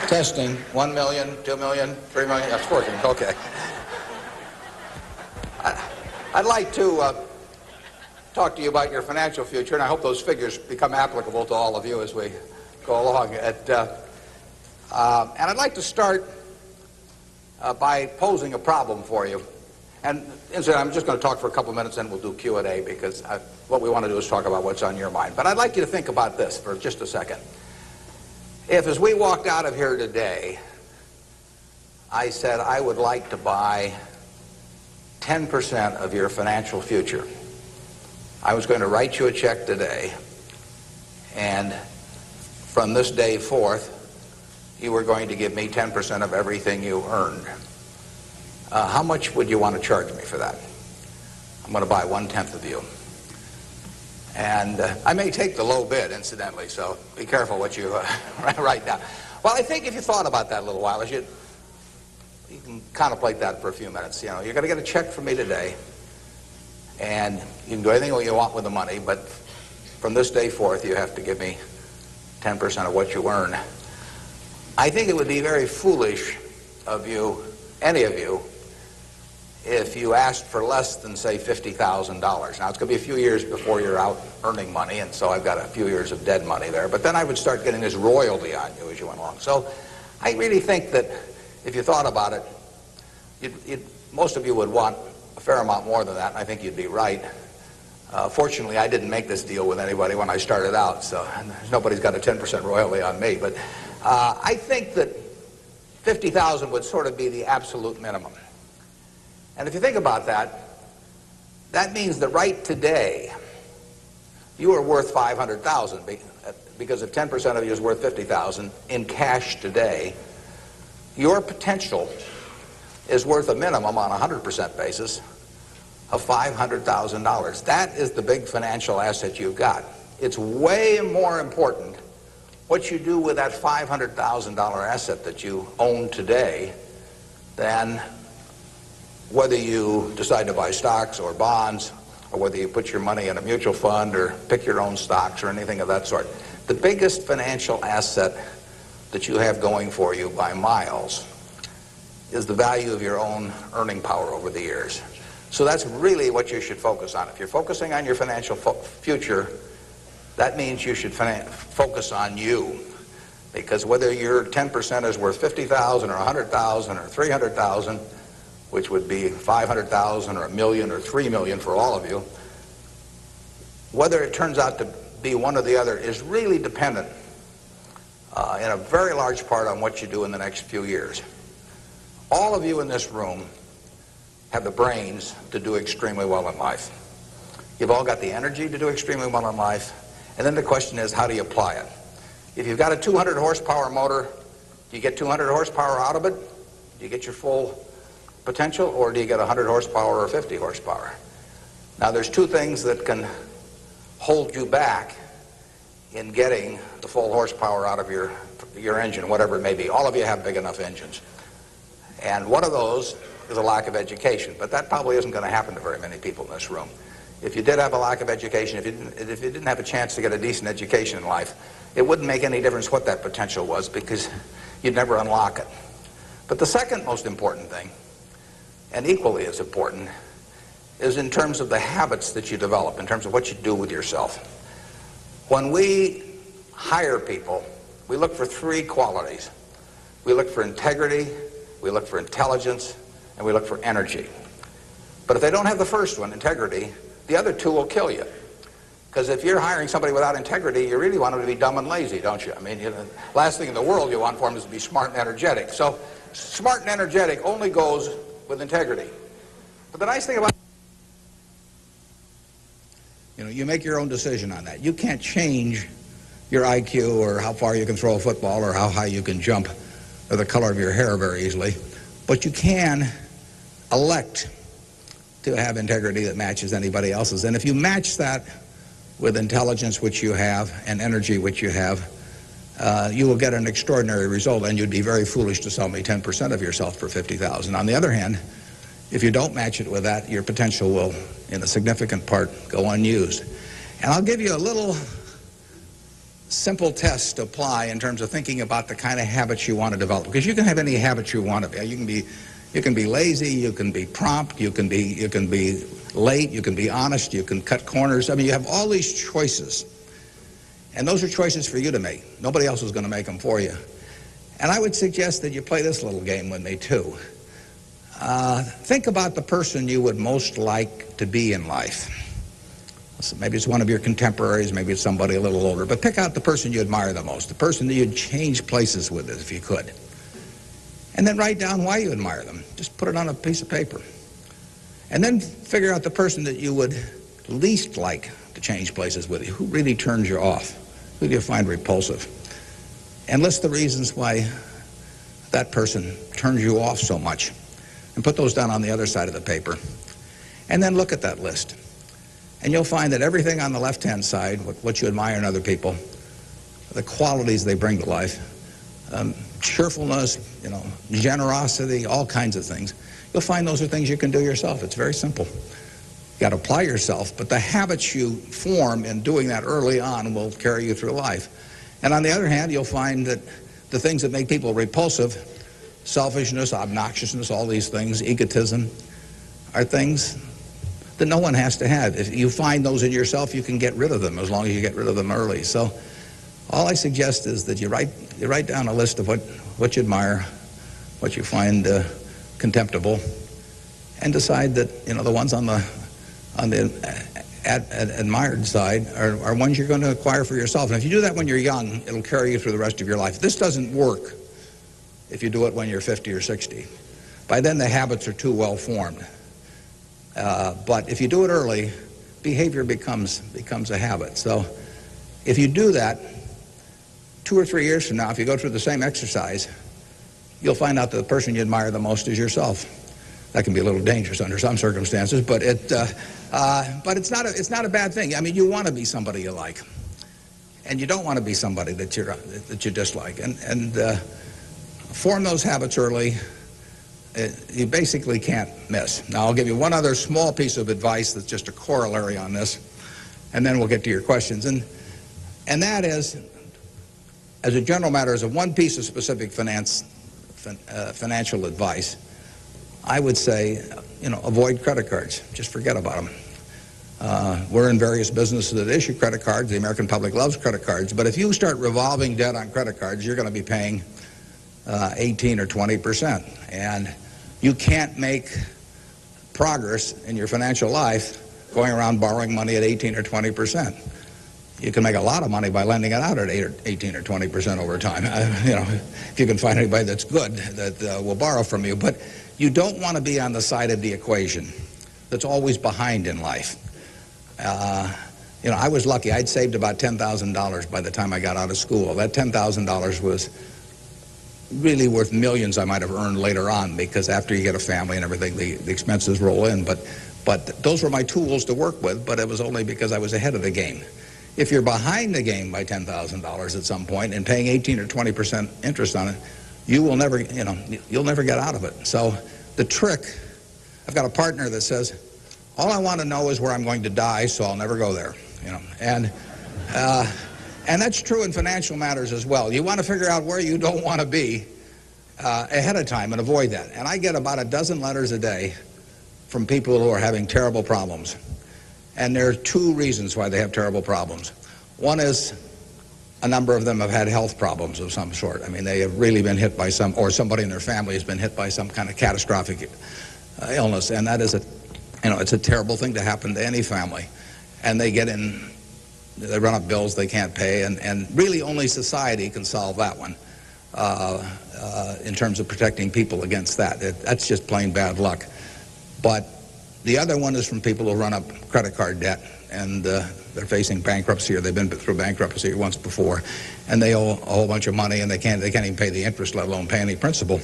Testing. 1 million, 2 million, 3 million. That's working. Okay. I'd like to talk to you about your financial future, and I hope those figures become applicable to all of you as we go along. And I'd like to start by posing a problem for you. And incidentally, I'm just going to talk for a couple minutes, and we'll do Q&A, because what we want to do is talk about what's on your mind. But I'd like you to think about this for just a second. If, as we walked out of here today, I said I would like to buy 10% of your financial future, I was going to write you a check today, and from this day forth, you were going to give me 10% of everything you earned. How much would you want to charge me for that? I'm going to buy 1/10 of you. And I may take the low bid, incidentally, so be careful what you write down. Well, I think if you thought about that a little while, you can contemplate that for a few minutes. You know, you're going to get a check from me today, and you can do anything you want with the money, but from this day forth, you have to give me 10% of what you earn. I think it would be very foolish of you, any of you, if you asked for less than, say, $50,000. Now, it's going to be a few years before you're out earning money, and so I've got a few years of dead money there. But then I would start getting this royalty on you as you went along. So I really think that if you thought about it, most of you would want a fair amount more than that, and I think you'd be right. Fortunately, I didn't make this deal with anybody when I started out, so nobody's got a 10% royalty on me. But I think that $50,000 would sort of be the absolute minimum. And if you think about that, that means that right today, you are worth $500,000, because if 10% of you is worth $50,000 in cash today, your potential is worth a minimum on a 100% basis of $500,000. That is the big financial asset you've got. It's way more important what you do with that $500,000 asset that you own today than whether you decide to buy stocks or bonds, or whether you put your money in a mutual fund or pick your own stocks or anything of that sort. The biggest financial asset that you have going for you by miles is the value of your own earning power over the years. So that's really what you should focus on. If you're focusing on your financial future, that means you should focus on you. Because whether your 10% is worth $50,000 or $100,000 or $300,000, which would be $500,000 or $1 million or $3 million for all of you, whether it turns out to be one or the other is really dependent in a very large part on what you do in the next few years. All of you in this room have the brains to do extremely well in life. You've all got the energy to do extremely well in life, and then the question is, how do you apply it? If you've got a 200 horsepower motor, do you get 200 horsepower out of it? Do you get your full potential, or do you get 100 horsepower or 50 horsepower? Now, there's two things that can hold you back in getting the full horsepower out of your engine, whatever it may be. All of you have big enough engines. And one of those is a lack of education, but that probably isn't going to happen to very many people in this room. If you did have a lack of education, if you didn't have a chance to get a decent education in life, it wouldn't make any difference what that potential was, because you'd never unlock it. But the second most important thing, and equally as important, is in terms of the habits that you develop, in terms of what you do with yourself. When we hire people, we look for three qualities. We look for integrity, we look for intelligence, and we look for energy. But if they don't have the first one, integrity, the other two will kill you. Because if you're hiring somebody without integrity, you really want them to be dumb and lazy, don't you? I mean, the last thing in the world you want for them is to be smart and energetic. So smart and energetic only goes with integrity. But the nice thing about, you make your own decision on that. You can't change your IQ or how far you can throw a football or how high you can jump or the color of your hair very easily. But you can elect to have integrity that matches anybody else's. And if you match that with intelligence, which you have, and energy, which you have, you will get an extraordinary result, and you'd be very foolish to sell me 10% of yourself for $50,000. On the other hand, if you don't match it with that, your potential will, in a significant part, go unused. And I'll give you a little simple tests to apply in terms of thinking about the kind of habits you want to develop. Because you can have any habits you want to be. You can be lazy, you can be prompt, you can be late, you can be honest, you can cut corners. I mean, you have all these choices. And those are choices for you to make. Nobody else is going to make them for you. And I would suggest that you play this little game with me, too. Think about the person you would most like to be in life. So maybe it's one of your contemporaries, maybe it's somebody a little older, but pick out the person you admire the most, the person that you'd change places with if you could. And then write down why you admire them. Just put it on a piece of paper. And then figure out the person that you would least like to change places with you. Who really turns you off? Who do you find repulsive? And list the reasons why that person turns you off so much. And put those down on the other side of the paper. And then look at that list. And you'll find that everything on the left-hand side, what you admire in other people, the qualities they bring to life, cheerfulness, generosity, all kinds of things, you'll find those are things you can do yourself. It's very simple. You got to apply yourself, but the habits you form in doing that early on will carry you through life. And on the other hand, you'll find that the things that make people repulsive, selfishness, obnoxiousness, all these things, egotism, are things that no one has to have. If you find those in yourself, you can get rid of them as long as you get rid of them early. So all I suggest is that you write down a list of what you admire, what you find contemptible, and decide that the ones on the admired side are ones you're going to acquire for yourself. And if you do that when you're young, it'll carry you through the rest of your life. This doesn't work if you do it when you're 50 or 60. By then the habits are too well formed. But if you do it early, behavior becomes a habit. So if you do that, 2 or 3 years from now, if you go through the same exercise, you'll find out that the person you admire the most is yourself. That can be a little dangerous under some circumstances, but it's not a bad thing. I mean, you want to be somebody you like, and you don't want to be somebody that you dislike. And form those habits early. You basically can't miss. Now, I'll give you one other small piece of advice that's just a corollary on this, and then we'll get to your questions. And that is, as a general matter, as a one piece of specific financial advice, I would say, avoid credit cards. Just forget about them. We're in various businesses that issue credit cards. The American public loves credit cards. But if you start revolving debt on credit cards, you're going to be paying 18 or 20%. And you can't make progress in your financial life going around borrowing money at 18 or 20%. You can make a lot of money by lending it out at 18 or 20% over time. If you can find anybody that's good that will borrow from you. But you don't want to be on the side of the equation that's always behind in life. I was lucky. I'd saved about $10,000 by the time I got out of school. That $10,000 was really worth millions I might have earned later on, because after you get a family and everything, the expenses roll in. But those were my tools to work with, but it was only because I was ahead of the game. If you're behind the game by $10,000 at some point and paying 18 or 20% interest on it, you will never, you'll never get out of it. So the trick, I've got a partner that says, all I want to know is where I'm going to die, so I'll never go there. And that's true in financial matters as well. You want to figure out where you don't want to be ahead of time and avoid that. And I get about a dozen letters a day from people who are having terrible problems. And there are 2 reasons why they have terrible problems. One is a number of them have had health problems of some sort. I mean, they have really been hit by or somebody in their family has been hit by some kind of catastrophic illness. And that is it's a terrible thing to happen to any family. And they run up bills they can't pay, and really only society can solve that one in terms of protecting people against that. That's just plain bad luck. But the other one is from people who run up credit card debt, and they're facing bankruptcy, or they've been through bankruptcy once before, and they owe a whole bunch of money, and they can't even pay the interest, let alone pay any principal.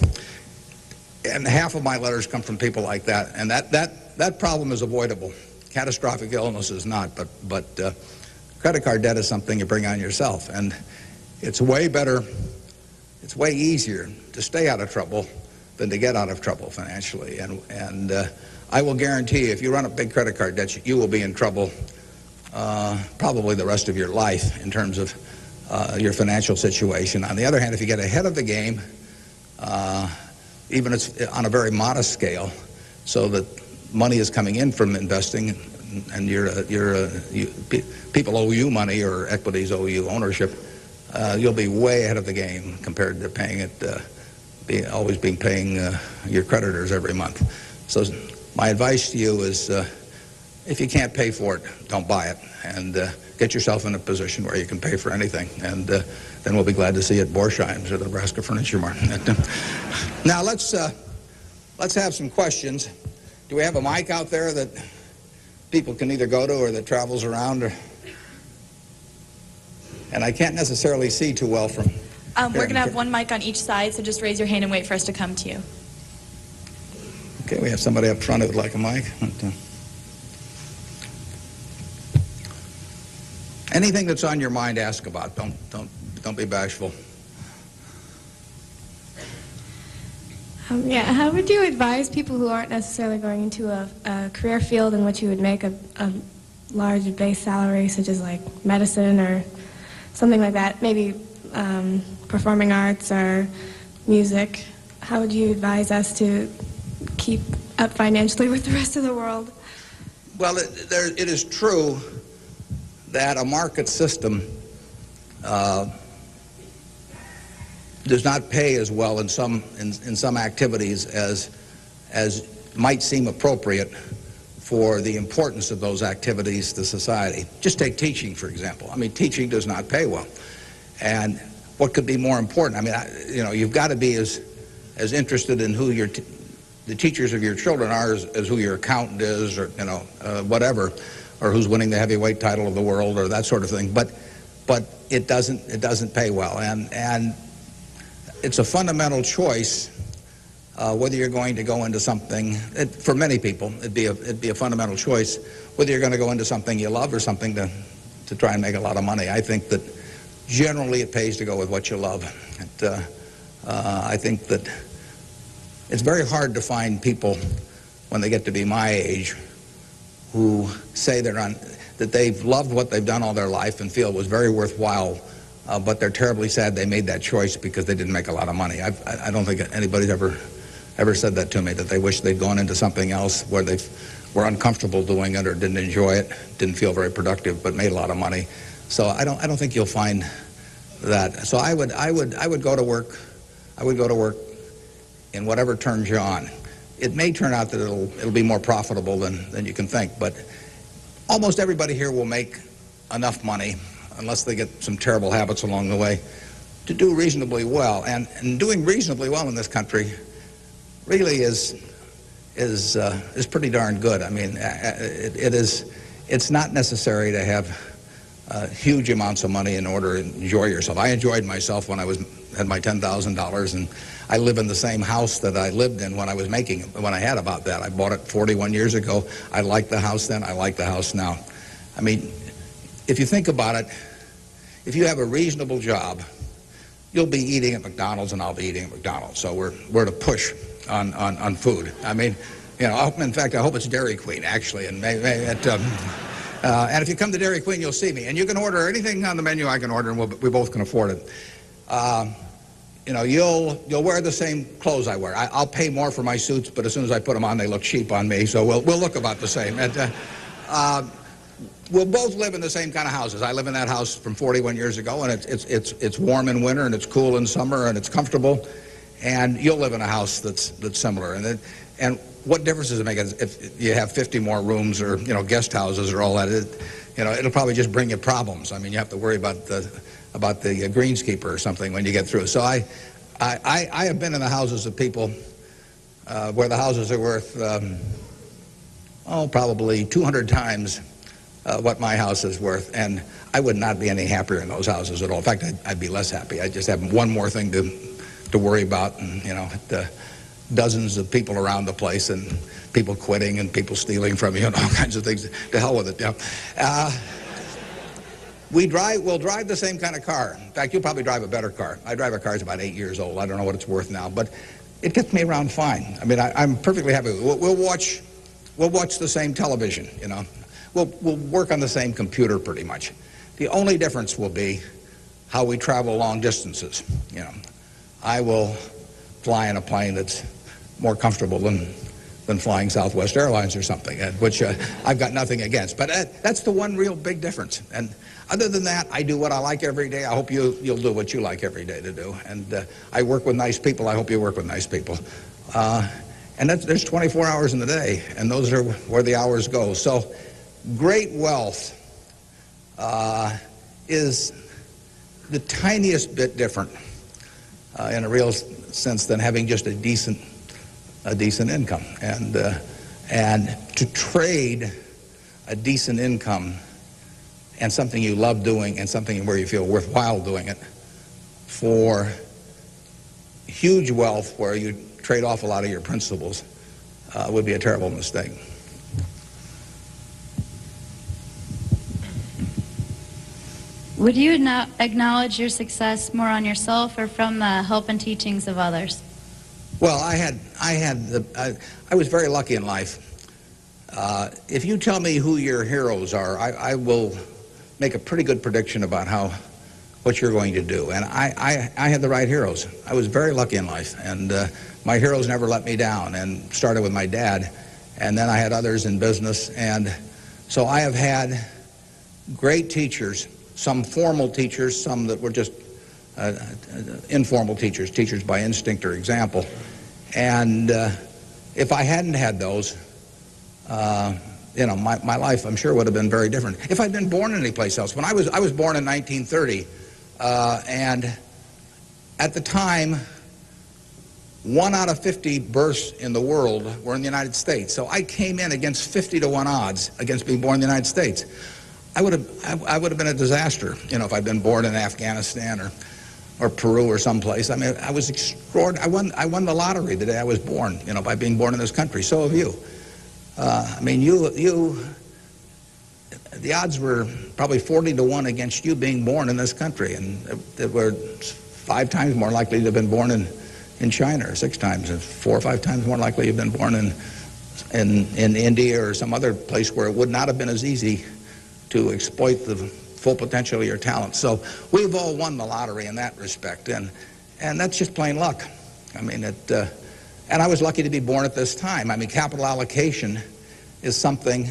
And half of my letters come from people like that, and that problem is avoidable. Catastrophic illness is not, but credit card debt is something you bring on yourself, and it's way better, it's way easier to stay out of trouble than to get out of trouble financially. And I will guarantee you, if you run up big credit card debts, you will be in trouble probably the rest of your life in terms of your financial situation. On the other hand, if you get ahead of the game, even it's on a very modest scale, so that money is coming in from investing, and people owe you money or equities owe you ownership, you'll be way ahead of the game compared to paying it, always paying your creditors every month. So my advice to you is, if you can't pay for it, don't buy it, and get yourself in a position where you can pay for anything, and then we'll be glad to see you at Borsheim's or the Nebraska Furniture Mart. Now let's have some questions. Do we have a mic out there that people can either go to or that travels around? And I can't necessarily see too well from we're going to have one mic on each side, so just raise your hand and wait for us to come to you. Okay, we have somebody up front who would like a mic. Anything that's on your mind, ask about. Don't be bashful. Yeah, how would you advise people who aren't necessarily going into a career field in which you would make a large base salary, such as like medicine or something like that, maybe performing arts or music? How would you advise us to keep up financially with the rest of the world? Well, it is true that a market system does not pay as well in some activities as might seem appropriate for the importance of those activities to society. Just take teaching, for example. I mean, teaching does not pay well. And what could be more important? I mean, you've got to be as interested in who the teachers of your children are as who your accountant is, or whatever, or who's winning the heavyweight title of the world, or that sort of thing. But it doesn't pay well, and it's a fundamental choice whether you're going to go into something. For many people, it'd be a fundamental choice whether you're going to go into something you love or something to try and make a lot of money. I think that generally it pays to go with what you love. I think that it's very hard to find people when they get to be my age who say that they've loved what they've done all their life and feel it was very worthwhile, but they're terribly sad they made that choice because they didn't make a lot of money. I don't think anybody's ever said that to me, that they wish they'd gone into something else where they were uncomfortable doing it or didn't enjoy it, didn't feel very productive, but made a lot of money. So I don't think you'll find that. So I would go to work. I would go to work in whatever turns you on. It may turn out that it'll be more profitable than you can think, but almost everybody here will make enough money, unless they get some terrible habits along the way, to do reasonably well. And doing reasonably well in this country really is pretty darn good. I mean, it's not necessary to have huge amounts of money in order to enjoy yourself. I enjoyed myself when I had my $10,000, and I live in the same house that I lived in when I had about that. I bought it 41 years ago. I liked the house then. I like the house now. I mean, if you think about it, if you have a reasonable job, you'll be eating at McDonald's and I'll be eating at McDonald's. So we're at a push on food. I mean, in fact, I hope it's Dairy Queen, actually, and and if you come to Dairy Queen, you'll see me. And you can order anything on the menu I can order, and we both can afford it. You'll wear the same clothes I wear. I'll pay more for my suits, but as soon as I put them on, they look cheap on me. So we'll look about the same. We'll both live in the same kind of houses. I live in that house from 41 years ago, and it's warm in winter, and it's cool in summer, and it's comfortable. And you'll live in a house that's similar. And what difference does it make if you have 50 more rooms or guest houses or all that? It'll probably just bring you problems. I mean, you have to worry about the greenskeeper or something when you get through. So I have been in the houses of people where the houses are worth probably 200 times what my house is worth, and I would not be any happier in those houses at all. In fact, I'd be less happy. I'd just have one more thing to worry about, and dozens of people around the place, and people quitting, and people stealing from you, and all kinds of things. To hell with it. We'll drive the same kind of car. In fact, you'll probably drive a better car. I drive a car that's about 8 years old. I don't know what it's worth now, but it gets me around fine. I mean, I'm perfectly happy. We'll watch the same television. We'll work on the same computer pretty much. The only difference will be how we travel long distances. You know, I will fly in a plane that's more comfortable than flying Southwest Airlines or something, which I've got nothing against. But that's the one real big difference. And other than that, I do what I like every day. I hope you'll do what you like every day to do. And I work with nice people. I hope you work with nice people. And there's 24 hours in the day, and those are where the hours go. So great wealth is the tiniest bit different in a real sense than having just a decent income. And to trade a decent income and something you love doing and something where you feel worthwhile doing it for huge wealth where you trade off a lot of your principles would be a terrible mistake. Would you acknowledge your success more on yourself or from the help and teachings of others? Well, I was very lucky in life. If you tell me who your heroes are, I will make a pretty good prediction about what you're going to do. And I had the right heroes. I was very lucky in life, and my heroes never let me down, and started with my dad, and then I had others in business. And so I have had great teachers, some formal teachers, some that were just informal teachers by instinct or example. And if I hadn't had those, you know, my life, I'm sure, would have been very different. If I'd been born anyplace else. When I was born in 1930, and at the time, 1 out of 50 births in the world were in the United States. So I came in against 50 to 1 odds against being born in the United States. I would have been a disaster, you know, if I'd been born in Afghanistan or Peru or someplace. I mean, I was extraordinary. I won the lottery the day I was born, you know, by being born in this country. So have you. I mean, the odds were probably 40 to 1 against you being born in this country, and they were 5 times more likely to have been born in China, or 6 times, and 4 or 5 times more likely to have been born in India or some other place where it would not have been as easy to exploit the full potential of your talent. So we've all won the lottery in that respect, and that's just plain luck. I mean, and I was lucky to be born at this time. I mean, capital allocation is something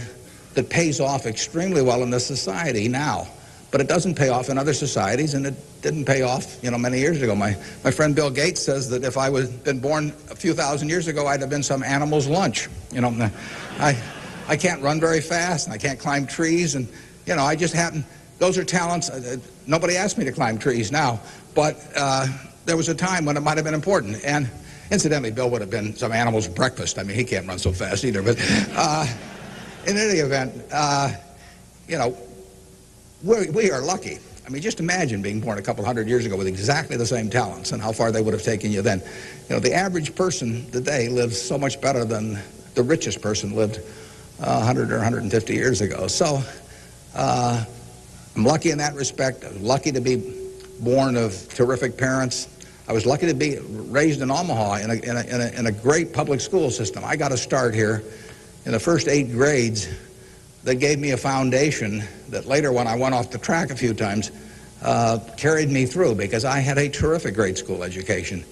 that pays off extremely well in this society now, but it doesn't pay off in other societies, and it didn't pay off, you know, many years ago. My friend Bill Gates says that if I had been born a few thousand years ago, I'd have been some animal's lunch. You know, I can't run very fast, and I can't climb trees, and, you know, I just happen. Those are talents. Nobody asked me to climb trees now, but there was a time when it might have been important. And incidentally, Bill would have been some animal's breakfast. I mean, he can't run so fast either. But in any event, you know, we are lucky. I mean, just imagine being born a couple hundred years ago with exactly the same talents and how far they would have taken you then. You know, the average person today lives so much better than the richest person lived 100 or 150 years ago. So I'm lucky in that respect. I was lucky to be born of terrific parents. I was lucky to be raised in Omaha in a great public school system. I got a start here in the first 8 grades that gave me a foundation that later, when I went off the track a few times, carried me through, because I had a terrific grade school education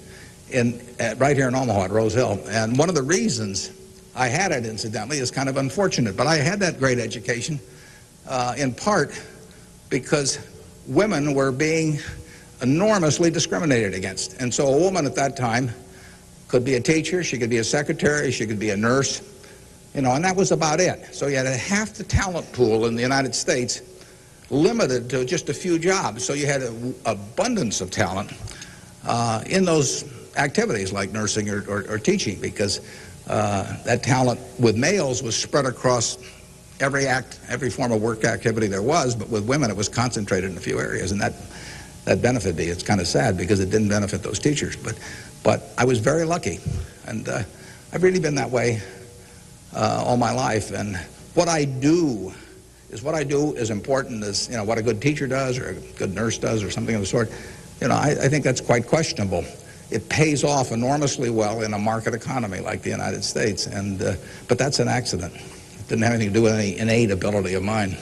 right here in Omaha at Rose Hill. And one of the reasons I had it, incidentally, is kind of unfortunate, but I had that great education in part because women were being enormously discriminated against. And so a woman at that time could be a teacher, she could be a secretary, she could be a nurse, you know, and that was about it. So you had half the talent pool in the United States limited to just a few jobs. So you had an abundance of talent in those activities like nursing or teaching, because that talent with males was spread across every form of work activity there was, but with women it was concentrated in a few areas, and that benefited me. It's kind of sad because it didn't benefit those teachers, but I was very lucky, and I've really been that way all my life. And what I do is important as, you know, what a good teacher does or a good nurse does or something of the sort. You know, I think that's quite questionable. It pays off enormously well in a market economy like the United States, and but that's an accident. It didn't have anything to do with any innate ability of mine.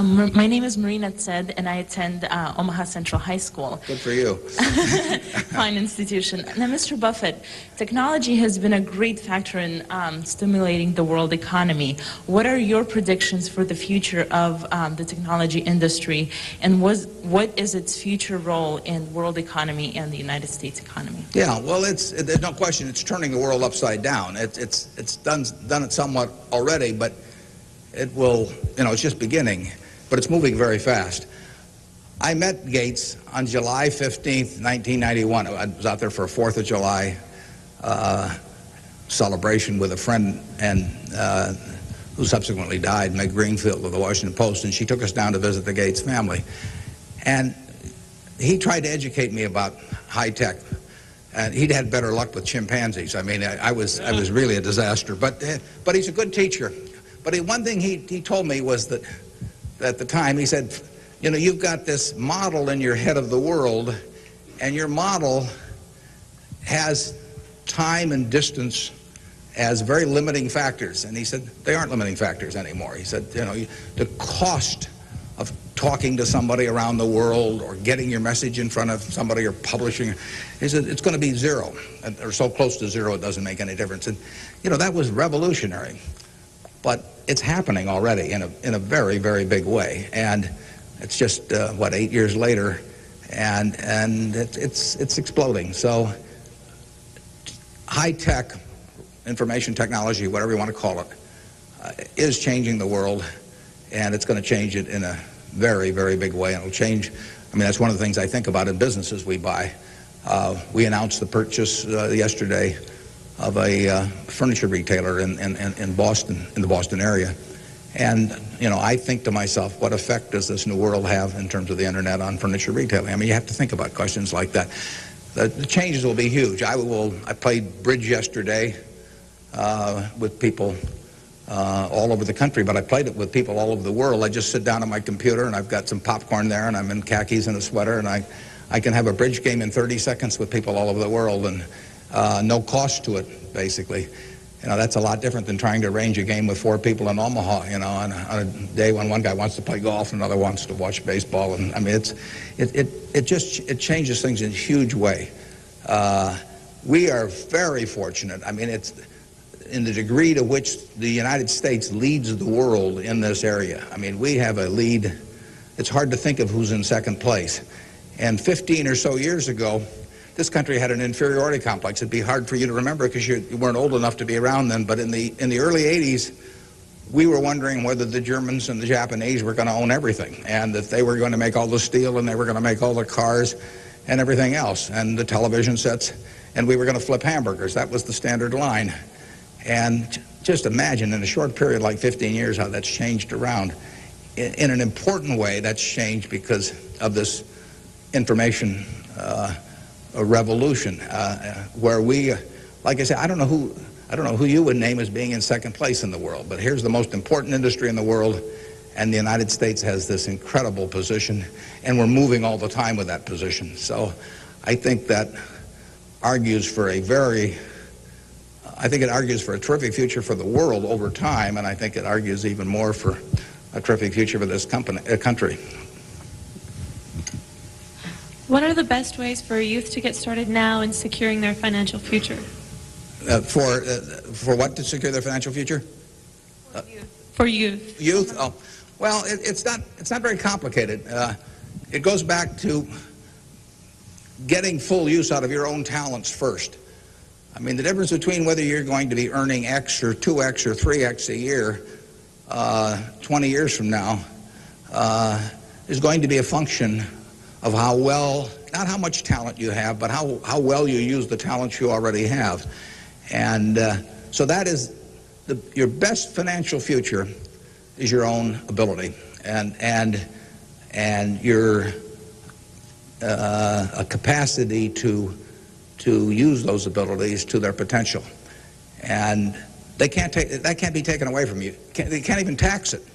My name is Marina Tsed, and I attend Omaha Central High School. Good for you. Fine institution. Now, Mr. Buffett, technology has been a great factor in stimulating the world economy. What are your predictions for the future of the technology industry, and what is its future role in world economy and the United States economy? Yeah, well, there's no question it's turning the world upside down. It's done it somewhat already, but it will, it's just beginning, but it's moving very fast. I met Gates on July 15th, 1991. I was out there for a 4th of July celebration with a friend and who subsequently died, Meg Greenfield of the Washington Post, and she took us down to visit the Gates family. And he tried to educate me about high tech, and he'd had better luck with chimpanzees. I mean, I was really a disaster, but he's a good teacher. But one thing he told me was that at the time, he said, you've got this model in your head of the world, and your model has time and distance as very limiting factors. And he said, they aren't limiting factors anymore. He said, the cost of talking to somebody around the world or getting your message in front of somebody or publishing, he said, it's going to be zero, or so close to zero it doesn't make any difference. And, that was revolutionary. But it's happening already in a very, very big way. And it's just, 8 years later, and it's exploding. So high-tech, information technology, whatever you want to call it, is changing the world, and it's going to change it in a very, very big way. And it'll change, that's one of the things I think about in businesses we buy. We announced the purchase yesterday of a furniture retailer in Boston, in the Boston area. And, I think to myself, what effect does this new world have in terms of the internet on furniture retailing? You have to think about questions like that. The changes will be huge. I played bridge yesterday with people all over the country, but I played it with people all over the world. I just sit down on my computer, and I've got some popcorn there, and I'm in khakis and a sweater, and I can have a bridge game in 30 seconds with people all over the world, and no cost to it, basically. That's a lot different than trying to arrange a game with 4 people in Omaha, on a day when one guy wants to play golf and another wants to watch baseball. And it changes things in a huge way. We are very fortunate. It's in the degree to which the United States leads the world in this area. We have a lead. It's hard to think of who's in second place. And 15 or so years ago, this country had an inferiority complex. It'd be hard for you to remember because you weren't old enough to be around then, but in the early 80s, we were wondering whether the Germans and the Japanese were going to own everything, and that they were going to make all the steel, and they were going to make all the cars and everything else, and the television sets, and we were going to flip hamburgers. That was the standard line. And just imagine in a short period like 15 years how that's changed around. In an important way, that's changed because of this information a revolution, where we, like I said, I don't know who you would name as being in second place in the world, but here's the most important industry in the world, and the United States has this incredible position, and we're moving all the time with that position. So I think that argues for it argues for a terrific future for the world over time, and I think it argues even more for a terrific future for this country. What are the best ways for youth to get started now in securing their financial future? For what to secure their financial future? For youth. Youth? Oh, well, it's not very complicated. It goes back to getting full use out of your own talents first. The difference between whether you're going to be earning X or 2X or 3X a year 20 years from now is going to be a function of how well, not how much talent you have, but how well you use the talents you already have. And so that is your best financial future is your own ability and your a capacity to use those abilities to their potential. And that can't be taken away from you. They can't even tax it.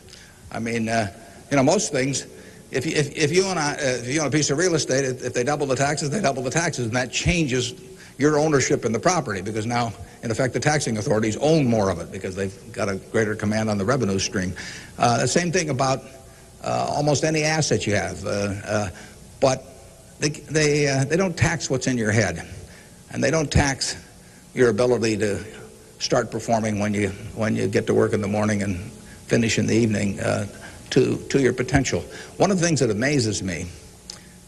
Most things, if you own a piece of real estate, if they double the taxes, they double the taxes, and that changes your ownership in the property, because now, in effect, the taxing authorities own more of it because they've got a greater command on the revenue stream. The same thing about almost any asset you have. But they don't tax what's in your head, and they don't tax your ability to start performing when you get to work in the morning and finish in the evening to your potential. One of the things that amazes me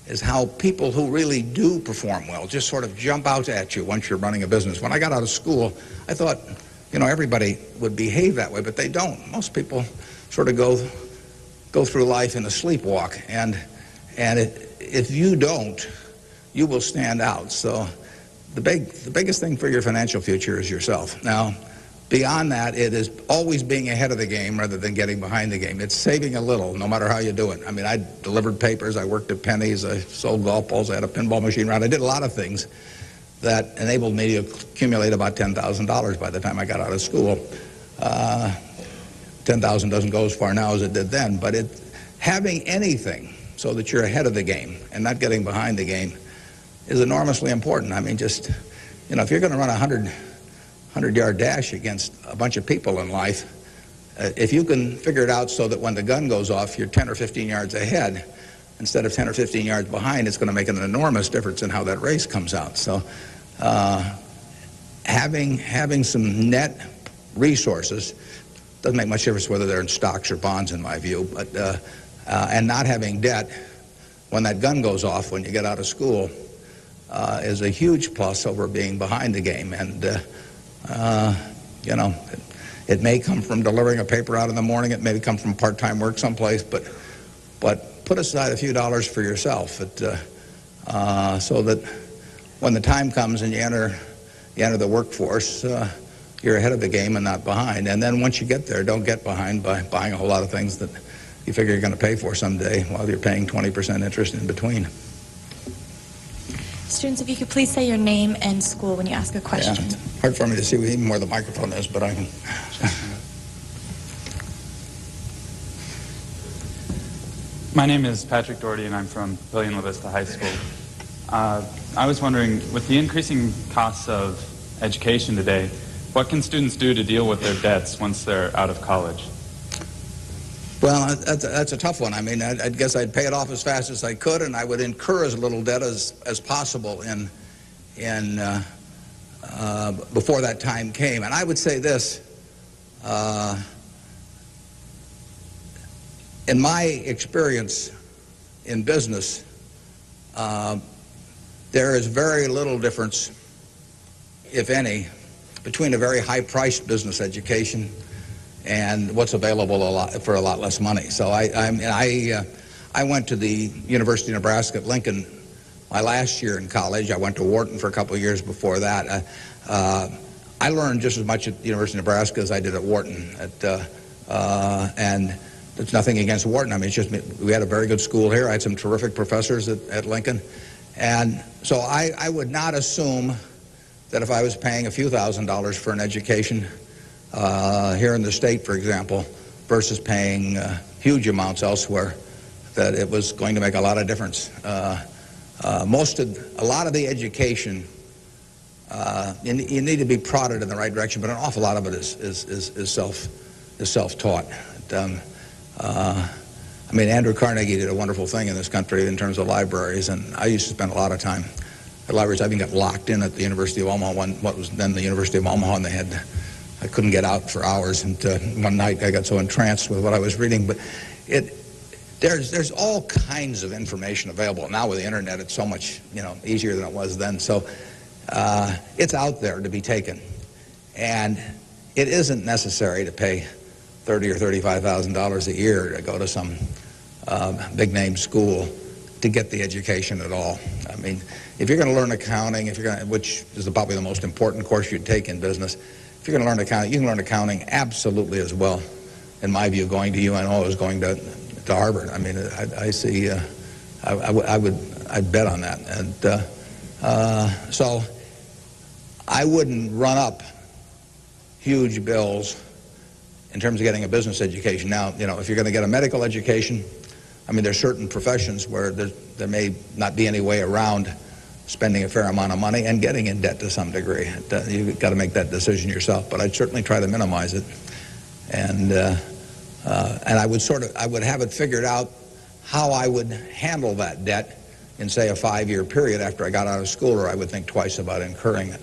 is how people who really do perform well just sort of jump out at you once you're running a business. When I got out of school, I thought, everybody would behave that way, but they don't. Most people sort of go through life in a sleepwalk, and if you don't, you will stand out. So the biggest thing for your financial future is yourself. Now, beyond that, it is always being ahead of the game rather than getting behind the game. It's saving a little, no matter how you do it. I mean, I delivered papers, I worked at Penny's, I sold golf balls, I had a pinball machine around. I did a lot of things that enabled me to accumulate about $10,000 by the time I got out of school. 10,000 doesn't go as far now as it did then, but having anything so that you're ahead of the game and not getting behind the game is enormously important. I mean, just, if you're going to run a 100-yard dash against a bunch of people in life, if you can figure it out so that when the gun goes off, you're 10 or 15 yards ahead instead of 10 or 15 yards behind, it's going to make an enormous difference in how that race comes out. So having some net resources doesn't make much difference whether they're in stocks or bonds, in my view, but and not having debt when that gun goes off when you get out of school is a huge plus over being behind the game. And it may come from delivering a paper out in the morning, it may come from part-time work someplace, but put aside a few dollars for yourself so that when the time comes and you enter the workforce, you're ahead of the game and not behind. And then once you get there, don't get behind by buying a whole lot of things that you figure you're going to pay for someday while you're paying 20% interest in between. Students, if you could please say your name and school when you ask a question. Yeah, it's hard for me to see even where the microphone is, but I can. My name is Patrick Doherty, and I'm from William La Vista High School. I was wondering, with the increasing costs of education today, what can students do to deal with their debts once they're out of college? Well, that's a tough one. I mean, I guess I'd pay it off as fast as I could, and I would incur as little debt as possible before that time came. And I would say this, in my experience in business, there is very little difference, if any, between a very high-priced business education and what's available for a lot less money. So I went to the University of Nebraska at Lincoln my last year in college. I went to Wharton for a couple of years before that. I learned just as much at the University of Nebraska as I did at Wharton. And there's nothing against Wharton. I mean, it's just we had a very good school here. I had some terrific professors at Lincoln. And so I would not assume that if I was paying a few $1,000s for an education here in the state, for example, versus paying huge amounts elsewhere, that it was going to make a lot of difference. A lot of the education, you need to be prodded in the right direction, but an awful lot of it is self-taught. I mean, Andrew Carnegie did a wonderful thing in this country in terms of libraries, and I used to spend a lot of time at libraries. I even got locked in at the University of Omaha, what was then the University of Omaha, and I couldn't get out for hours. And one night I got so entranced with what I was reading. But there's all kinds of information available now with the internet. It's so much easier than it was then. So it's out there to be taken, and it isn't necessary to pay $30,000 or $35,000 a year to go to some big name school to get the education at all. I mean, if you're going to learn accounting, which is probably the most important course you'd take in business, if you're going to learn accounting, you can learn accounting absolutely as well, in my view, going to UNO as going to Harvard. I mean, I see. I'd bet on that, and so I wouldn't run up huge bills in terms of getting a business education. Now, if you're going to get a medical education, I mean, there's certain professions where there may not be any way around spending a fair amount of money and getting in debt to some degree. You've got to make that decision yourself, but I'd certainly try to minimize it. And and I would have it figured out how I would handle that debt in, say, a 5-year period after I got out of school, or I would think twice about incurring it.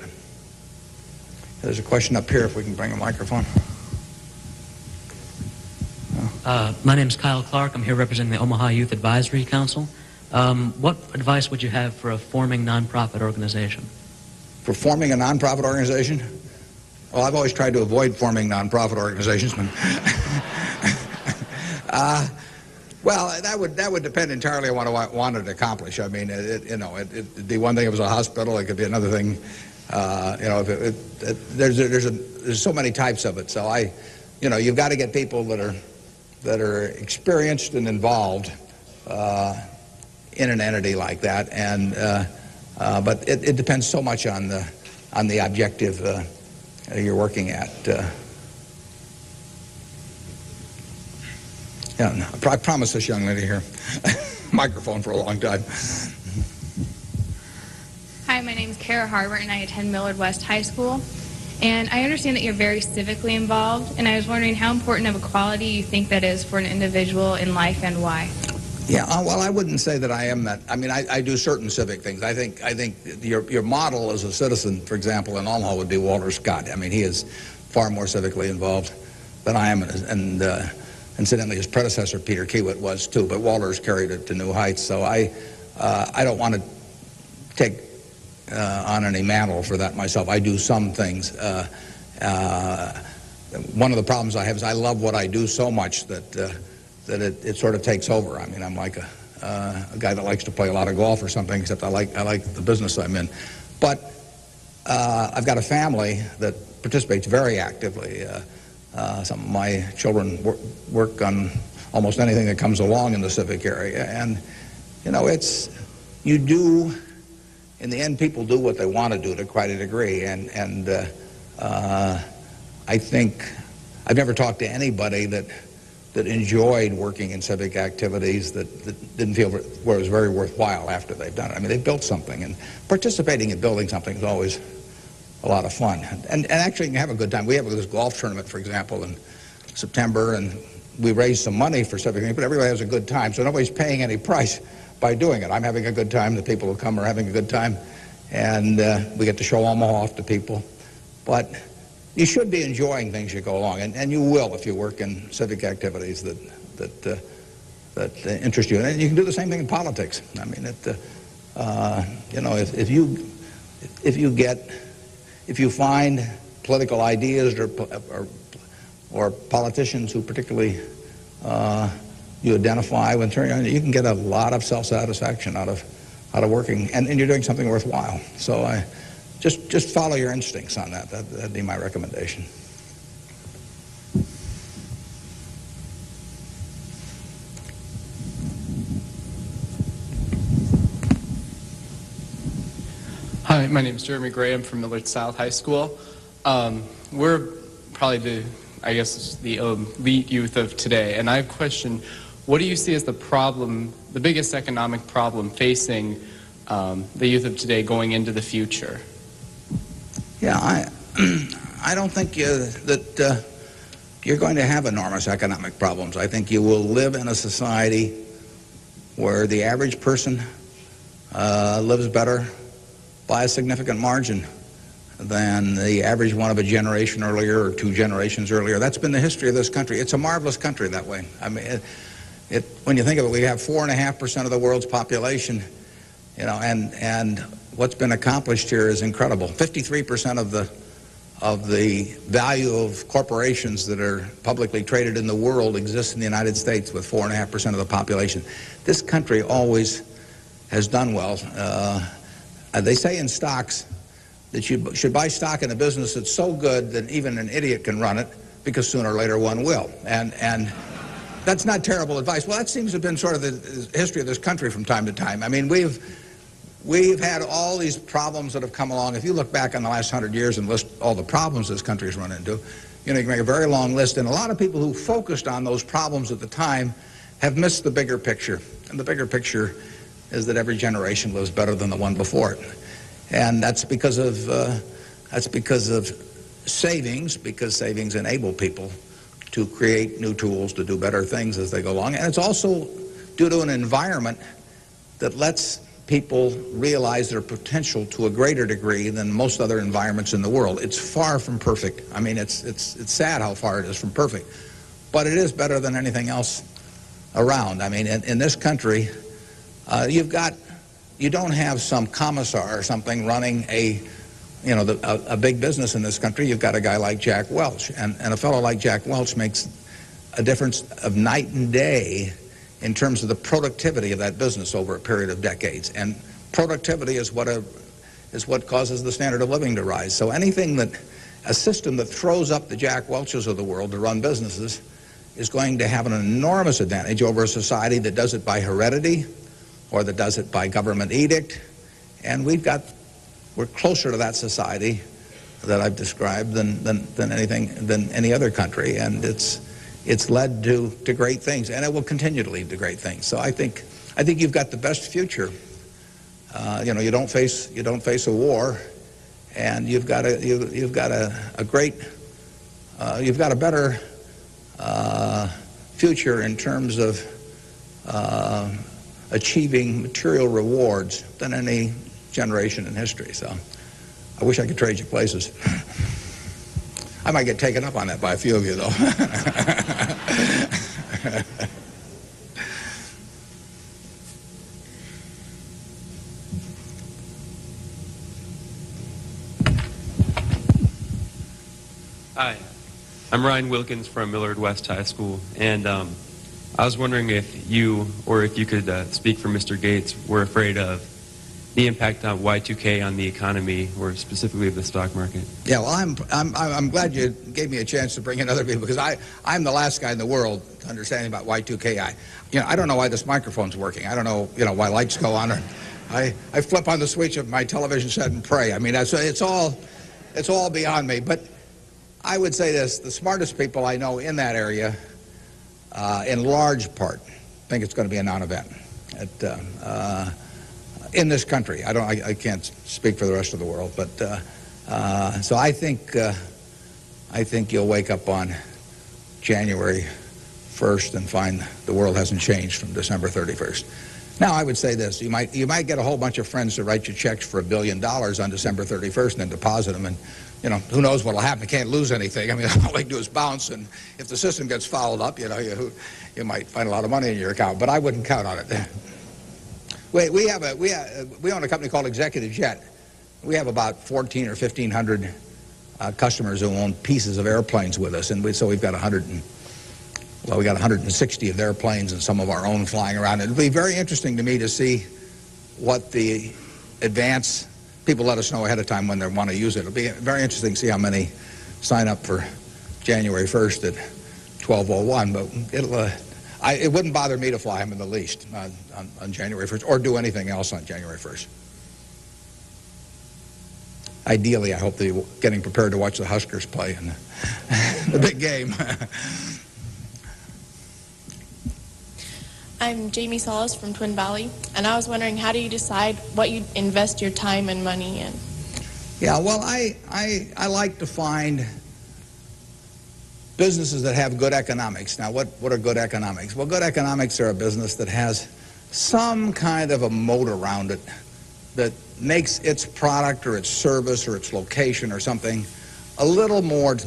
There's a question up here, if we can bring a microphone. My name is Kyle Clark. I'm here representing the Omaha Youth Advisory Council. What advice would you have for a forming nonprofit organization? For forming a nonprofit organization? Well, I've always tried to avoid forming nonprofit organizations. Well, that would depend entirely on what I wanted to accomplish. I mean, it'd be one thing if it was a hospital. It could be another thing. There's so many types of it. So you've got to get people that are experienced and involved in an entity like that. And but it depends so much on the objective you're working at. Yeah, no, I promised this young lady here microphone for a long time. Hi, my name is Kara Harbert, and I attend Millard West High School. And I understand that you're very civically involved, and I was wondering how important of a quality you think that is for an individual in life and why. Yeah, well, I wouldn't say that I am that. I mean, I do certain civic things. I think your model as a citizen, for example, in Omaha would be Walter Scott. I mean, he is far more civically involved than I am, and incidentally, his predecessor, Peter Kiewit, was too, but Walter's carried it to new heights. So I don't want to take on any mantle for that myself. I do some things. One of the problems I have is I love what I do so much that it sort of takes over. I mean, I'm like a guy that likes to play a lot of golf or something, except I like the business I'm in. But I've got a family that participates very actively. Some of my children work on almost anything that comes along in the civic area. And, in the end, people do what they want to do to quite a degree. And I think I've never talked to anybody that enjoyed working in civic activities that didn't feel where it was very worthwhile after they've done it. I mean, they built something, and participating in building something is always a lot of fun. And actually, you can have a good time. We have this golf tournament, for example, in September, and we raise some money for civic things, but everybody has a good time, so nobody's paying any price by doing it. I'm having a good time. The people who come are having a good time, and we get to show Omaha off to people. But you should be enjoying things you go along, and you will if you work in civic activities that interest you. And you can do the same thing in politics. I mean, if you find political ideas or politicians who particularly you identify with, you can get a lot of self-satisfaction out of working, and you're doing something worthwhile. So just follow your instincts on that. That'd be my recommendation. Hi, my name is Jeremy Graham from Millard South High School. We're probably the elite youth of today, and I have a question. What do you see as the biggest economic problem facing the youth of today going into the future? Yeah, I don't think that you're going to have enormous economic problems. I think you will live in a society where the average person lives better by a significant margin than the average one of a generation earlier or 2 generations earlier. That's been the history of this country. It's a marvelous country that way. I mean, when you think of it, we have 4.5% of the world's population, and what's been accomplished here is incredible. 53% of the value of corporations that are publicly traded in the world exists in the United States with 4.5% of the population. This country always has done well. They say in stocks that you should buy stock in a business that's so good that even an idiot can run it, because sooner or later one will. And that's not terrible advice. Well, that seems to have been sort of the history of this country from time to time. I mean, we've had all these problems that have come along. If you look back on the last 100 years and list all the problems this country has run into, you can make a very long list. And a lot of people who focused on those problems at the time have missed the bigger picture. And the bigger picture is that every generation lives better than the one before it. And that's because of savings, because savings enable people to create new tools to do better things as they go along. And it's also due to an environment that lets people realize their potential to a greater degree than most other environments in the world. It's far from perfect. I mean, it's sad how far it is from perfect, but it is better than anything else around. I mean, in this country, you don't have some commissar or something running a big business in this country. You've got a guy like Jack Welch, and a fellow like Jack Welch makes a difference of night and day in terms of the productivity of that business over a period of decades. And productivity is what causes the standard of living to rise. So a system that throws up the Jack Welches of the world to run businesses is going to have an enormous advantage over a society that does it by heredity or that does it by government edict. And we're closer to that society that I've described than any other country, and it's led to great things, and it will continue to lead to great things. So I think you've got the best future. You don't face a war, and you've got a better future in terms of achieving material rewards than any generation in history. So I wish I could trade you places. I might get taken up on that by a few of you, though. Hi, I'm Ryan Wilkins from Millard West High School, and I was wondering if you could speak for Mr. Gates were afraid of the impact on Y2K on the economy, or specifically the stock market. Yeah, well, I'm glad you gave me a chance to bring in other people, because I'm the last guy in the world to understand about Y2K. I don't know why this microphone's working. I don't know why lights go on. I flip on the switch of my television set and pray. I mean, it's all beyond me. But I would say this: the smartest people I know in that area, in large part, think it's going to be a non-event. In this country, I can't speak for the rest of the world, but so I think you'll wake up on January 1st and find the world hasn't changed from December 31st. Now, I would say this: you might get a whole bunch of friends to write you checks for $1 billion on December 31st and then deposit them, and who knows what'll happen? You can't lose anything. I mean, all they do is bounce, and if the system gets fouled up, you might find a lot of money in your account. But I wouldn't count on it. We own a company called Executive Jet. We have about 1,400 or 1,500 customers who own pieces of airplanes with us, and so we've got 160 of their planes and some of our own flying around. It'll be very interesting to me to see what the advance people let us know ahead of time when they want to use it. It'll be very interesting to see how many sign up for January 1st at 12:01. But it wouldn't bother me to fly them in the least on January 1st or do anything else on January 1st. Ideally, I hope they're getting prepared to watch the Huskers play in the big game. I'm Jamie Solis from Twin Valley, and I was wondering, how do you decide what you invest your time and money in? Yeah, well, I like to find businesses that have good economics. Now, what are good economics? Well, good economics are a business that has some kind of a moat around it that makes its product or its service or its location or something a little more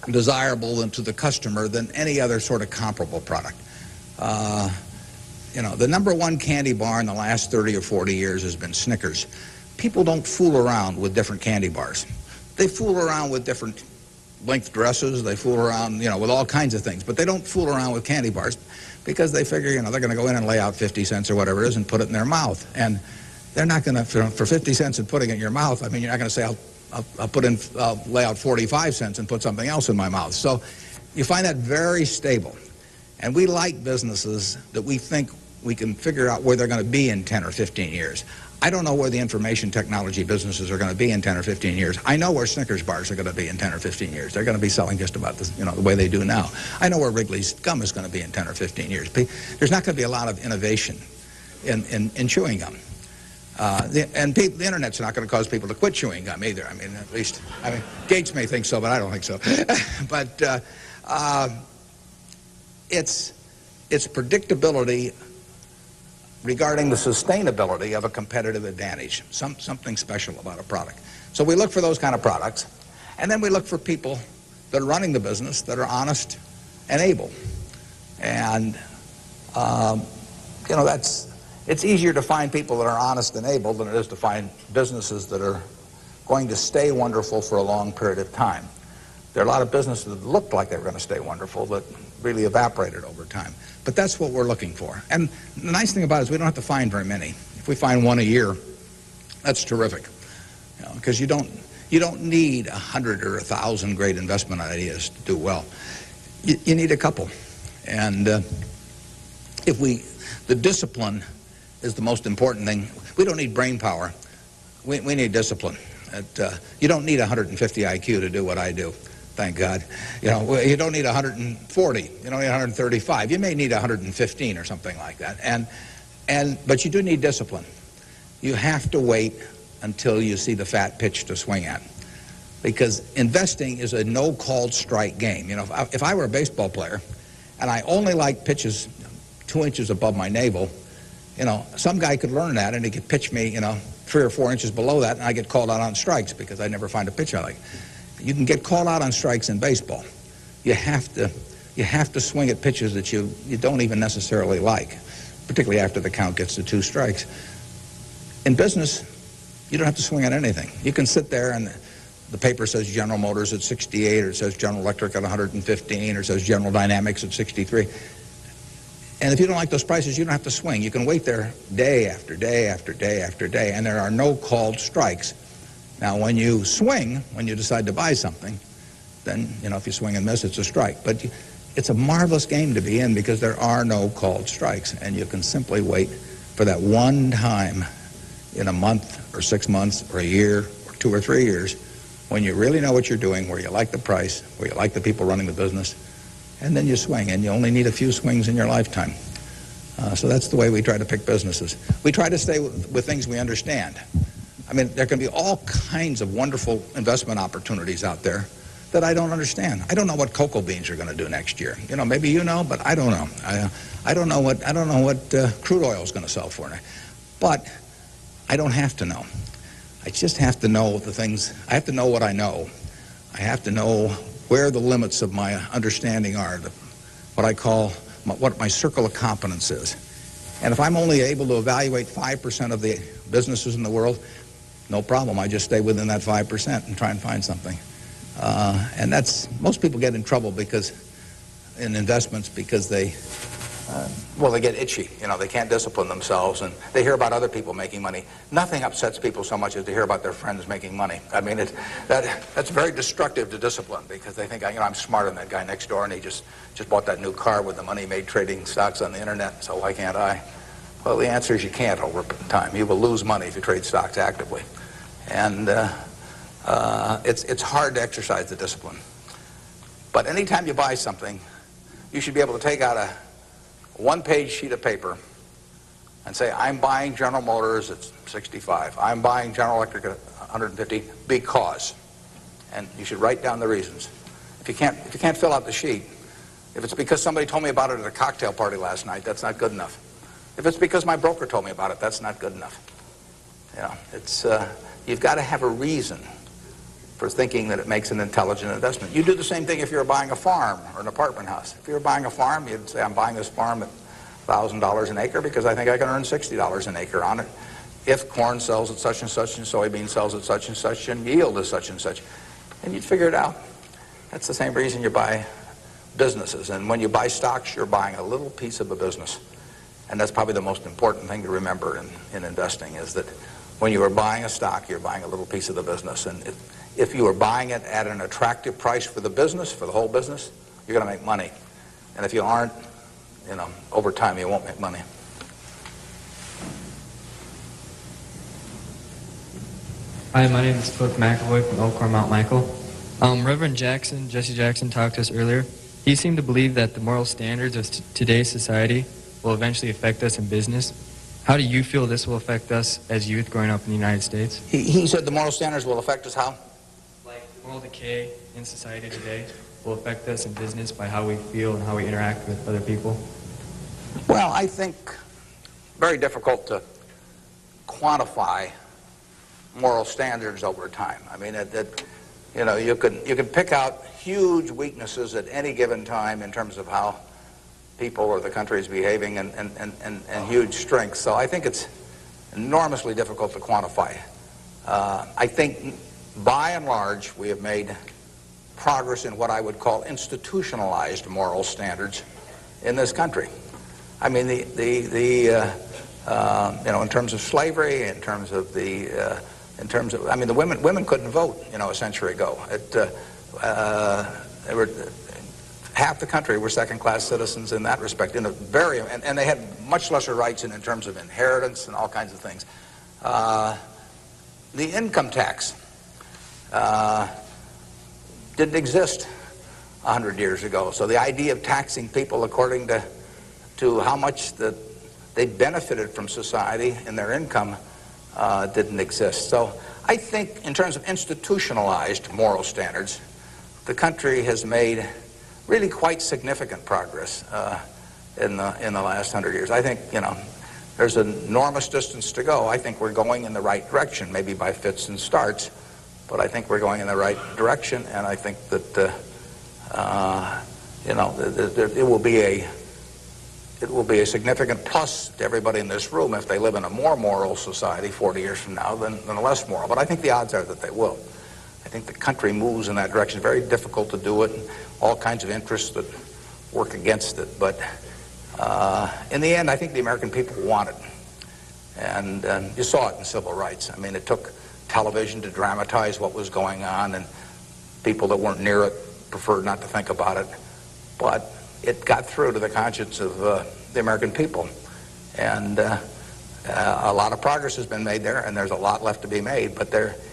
desirable to the customer than any other sort of comparable product. The number one candy bar in the last 30 or 40 years has been Snickers. People don't fool around with different candy bars. They fool around with different length dresses. They fool around, with all kinds of things. But they don't fool around with candy bars because they figure, they're going to go in and lay out 50 cents or whatever it is and put it in their mouth. And they're not going to, for 50 cents and putting it in your mouth, I mean, you're not going to say, I'll lay out 45 cents and put something else in my mouth. So you find that very stable. And we like businesses that we think we can figure out where they're going to be in 10 or 15 years. I don't know where the information technology businesses are going to be in 10 or 15 years. I know where Snickers bars are going to be in 10 or 15 years. They're going to be selling just about the way they do now. I know where Wrigley's gum is going to be in 10 or 15 years. There's not going to be a lot of innovation in chewing gum. The Internet's not going to cause people to quit chewing gum either. Gates may think so, but I don't think so. But it's predictability regarding the sustainability of a competitive advantage, something special about a product. So we look for those kind of products, and then we look for people that are running the business that are honest and able. And you know, it's easier to find people that are honest and able than it is to find businesses that are going to stay wonderful for a long period of time. There are a lot of businesses that looked like they were going to stay wonderful that really evaporated over time. But that's what we're looking for. And the nice thing about it is we don't have to find very many. If we find one a year, that's terrific. Because you don't need 100 or 1,000 great investment ideas to do well. You need a couple. And the discipline is the most important thing. We don't need brain power. We need discipline. You don't need 150 IQ to do what I do. Thank God. You know, you don't need 140. You don't need 135. You may need 115 or something like that. But you do need discipline. You have to wait until you see the fat pitch to swing at. Because investing is a no-called strike game. You know, if I were a baseball player and I only liked pitches 2 inches above my navel, you know, some guy could learn that and he could pitch me, you know, 3 or 4 inches below that, and I get called out on strikes because I never find a pitch I like. You can get called out on strikes in baseball. You have to swing at pitches that you don't even necessarily like, particularly after the count gets to 2 strikes. In business, you don't have to swing at anything. You can sit there and the paper says General Motors at 68, or it says General Electric at 115, or it says General Dynamics at 63. And if you don't like those prices, you don't have to swing. You can wait there day after day after day after day, and there are no called strikes. Now, when you swing, when you decide to buy something, then, you know, if you swing and miss, it's a strike. But it's a marvelous game to be in because there are no called strikes, and you can simply wait for that one time in a month or 6 months or a year or 2 or 3 years when you really know what you're doing, where you like the price, where you like the people running the business, and then you swing, and you only need a few swings in your lifetime. So that's the way we try to pick businesses. We try to stay with things we understand. I mean, there can be all kinds of wonderful investment opportunities out there that I don't understand. I don't know what cocoa beans are going to do next year. You know, maybe you know, but I don't know. I don't know what crude oil is going to sell for. But I don't have to know. I just have to know the things. I have to know what I know. I have to know where the limits of my understanding are, what I call what my circle of competence is. And if I'm only able to evaluate 5% of the businesses in the world, no problem. I just stay within that 5% and try and find something. And that's, most people get in trouble because, in investments, because they get itchy. You know, they can't discipline themselves, and they hear about other people making money. Nothing upsets people so much as to hear about their friends making money. I mean, that's very destructive to discipline because they think, you know, I'm smarter than that guy next door, and he just bought that new car with the money he made trading stocks on the internet, so why can't I? Well, the answer is you can't over time. You will lose money if you trade stocks actively. And it's hard to exercise the discipline. But anytime you buy something, you should be able to take out a one-page sheet of paper and say, I'm buying General Motors at 65. I'm buying General Electric at 150 because. And you should write down the reasons. If you can't fill out the sheet, if it's because somebody told me about it at a cocktail party last night, that's not good enough. If it's because my broker told me about it, that's not good enough. You know, it's you've got to have a reason for thinking that it makes an intelligent investment. You do the same thing if you're buying a farm or an apartment house. If you're buying a farm, you'd say, I'm buying this farm at $1,000 an acre because I think I can earn $60 an acre on it. If corn sells at such and such, and soybean sells at such and such, and yield is such and such. And you'd figure it out. That's the same reason you buy businesses. And when you buy stocks, you're buying a little piece of a business. And that's probably the most important thing to remember in investing, is that when you are buying a stock, you're buying a little piece of the business. And if you are buying it at an attractive price for the business, for the whole business, you're going to make money. And if you aren't, you know, over time you won't make money. Hi, my name is Cliff McAvoy from Elkhorn, Mount Michael. Reverend Jesse Jackson, talked to us earlier. He seemed to believe that the moral standards of today's society will eventually affect us in business. How do you feel this will affect us as youth growing up in the United States? He said the moral standards will affect us how? Like moral decay in society today will affect us in business by how we feel and how we interact with other people? Well, I think very difficult to quantify moral standards over time. I mean, you know, you can pick out huge weaknesses at any given time in terms of how people or the country is behaving, and huge strengths. So I think it's enormously difficult to quantify. I think by and large we have made progress in what I would call institutionalized moral standards in this country. I mean, you know, in terms of slavery, in terms of I mean, the women couldn't vote, you know, a century ago. They were half the country were second-class citizens in that respect, and they had much lesser rights in terms of inheritance and all kinds of things. The income tax didn't exist 100 years ago, so the idea of taxing people according to how much that they benefited from society and their income didn't exist. So I think in terms of institutionalized moral standards, the country has made really quite significant progress in the last 100 years. I think, you know, there's an enormous distance to go. I think we're going in the right direction, maybe by fits and starts, but I think we're going in the right direction, and I think that you know, it will be a significant plus to everybody in this room if they live in a more moral society 40 years from now than a less moral. But I think the odds are that they will. I think the country moves in that direction. It's very difficult to do it, all kinds of interests that work against it. But in the end, I think the American people want it. And you saw it in civil rights. I mean, it took television to dramatize what was going on, and people that weren't near it preferred not to think about it. But it got through to the conscience of the American people. And a lot of progress has been made there, and there's a lot left to be made, but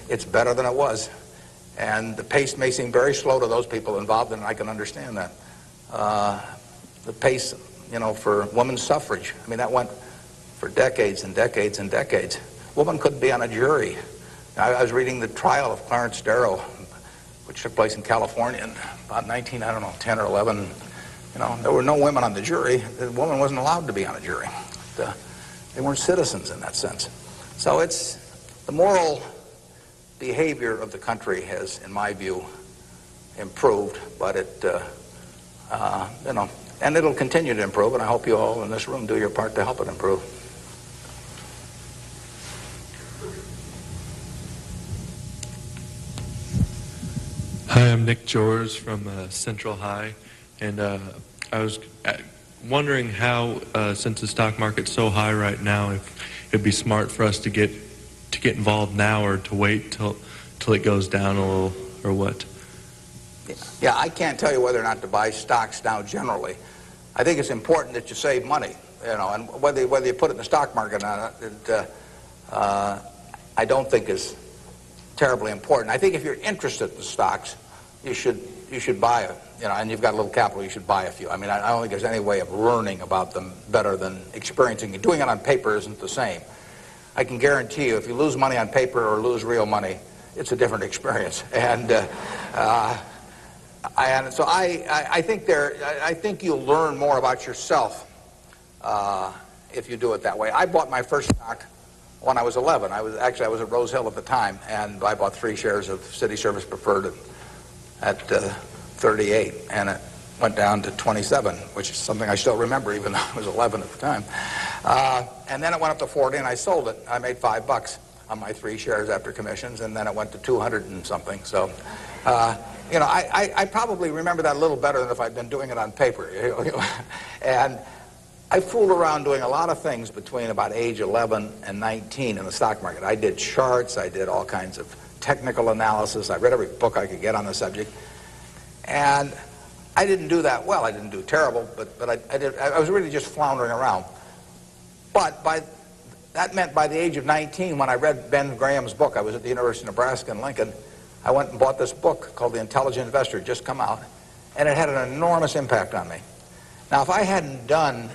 it's better than it was. And the pace may seem very slow to those people involved, and I can understand that. The pace, you know, for women's suffrage, I mean, that went for decades and decades and decades. Women couldn't be on a jury. I was reading the trial of Clarence Darrow, which took place in California in about 10 or 11. You know, there were no women on the jury. The woman wasn't allowed to be on a jury. They weren't citizens in that sense. So it's the moral behavior of the country has, in my view, improved, but it, you know, and it'll continue to improve, and I hope you all in this room do your part to help it improve. Hi, I'm Nick Jors from Central High, and I was wondering how, since the stock market's so high right now, if it'd be smart for us to get involved now or to wait till it goes down a little, or what? Yeah, I can't tell you whether or not to buy stocks now generally. I think it's important that you save money, you know, and whether you put it in the stock market or not, I don't think is terribly important. I think if you're interested in stocks, you should buy it, you know, and you've got a little capital, you should buy a few. I mean, I don't think there's any way of learning about them better than experiencing it. Doing it on paper isn't the same. I can guarantee you, if you lose money on paper or lose real money, it's a different experience. And so I think you'll learn more about yourself if you do it that way. I bought my first stock when I was 11. I was at Rose Hill at the time, and I bought 3 shares of City Service Preferred at 38, and it went down to 27, which is something I still remember, even though I was 11 at the time. And then it went up to 40, and I sold it. I made $5 on my 3 shares after commissions, and then it went to 200 and something. So, you know, I probably remember that a little better than if I'd been doing it on paper. And I fooled around doing a lot of things between about age 11 and 19 in the stock market. I did charts, I did all kinds of technical analysis, I read every book I could get on the subject, and I didn't do that well. I didn't do terrible, but I was really just floundering around. But that meant by the age of 19, when I read Ben Graham's book, I was at the University of Nebraska in Lincoln, I went and bought this book called The Intelligent Investor, just come out, and it had an enormous impact on me. Now, if I hadn't done,